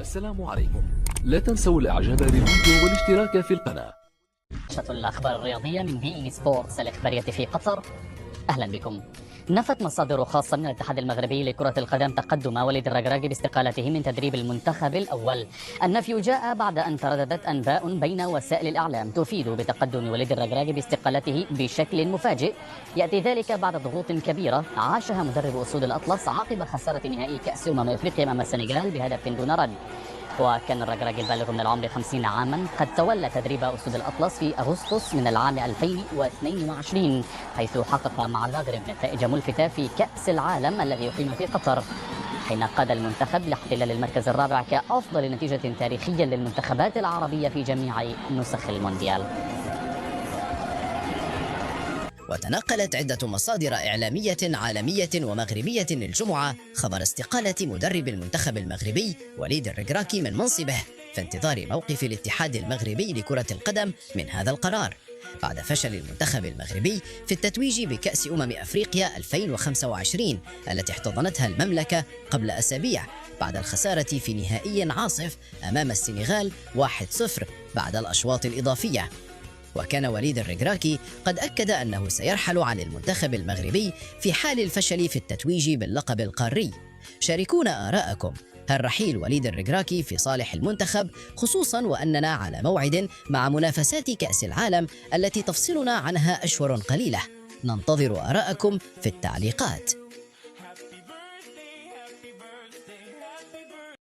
السلام عليكم. لا تنسوا الاعجاب بالفيديو والاشتراك في القناة. نشرة الأخبار الرياضية من BeIN سبورتس الإخبارية في قطر. أهلا بكم. نفت مصادر خاصة من الاتحاد المغربي لكرة القدم تقدم وليد الركراكي باستقالته من تدريب المنتخب الأول. النفي جاء بعد أن ترددت أنباء بين وسائل الإعلام تفيد بتقدم وليد الركراكي باستقالته بشكل مفاجئ. يأتي ذلك بعد ضغوط كبيرة عاشها مدرب أسود الأطلس عقب خسارة نهائي كأس أفريقيا أمام السنغال بهدف دون رد. وكان الركراكي البالغ من العمر 50 عاما قد تولى تدريب أسود الأطلس في أغسطس من العام 2022، حيث حقق مع المغرب نتائج ملفتة في كأس العالم الذي يقيم في قطر، حين قاد المنتخب لاحتلال المركز الرابع كأفضل نتيجة تاريخية للمنتخبات العربية في جميع نسخ المونديال. وتناقلت عدة مصادر إعلامية عالمية ومغربية الجمعة خبر استقالة مدرب المنتخب المغربي وليد الركراكي من منصبه في انتظار موقف الاتحاد المغربي لكرة القدم من هذا القرار، بعد فشل المنتخب المغربي في التتويج بكأس أفريقيا 2025 التي احتضنتها المملكة قبل أسابيع بعد الخسارة في نهائي عاصف أمام السنغال 1-0 بعد الأشواط الإضافية. وكان وليد الركراكي قد أكد أنه سيرحل عن المنتخب المغربي في حال الفشل في التتويج باللقب القاري. شاركونا آراءكم، هل رحيل وليد الركراكي في صالح المنتخب، خصوصا وأننا على موعد مع منافسات كأس العالم التي تفصلنا عنها أشهر قليلة؟ ننتظر آراءكم في التعليقات.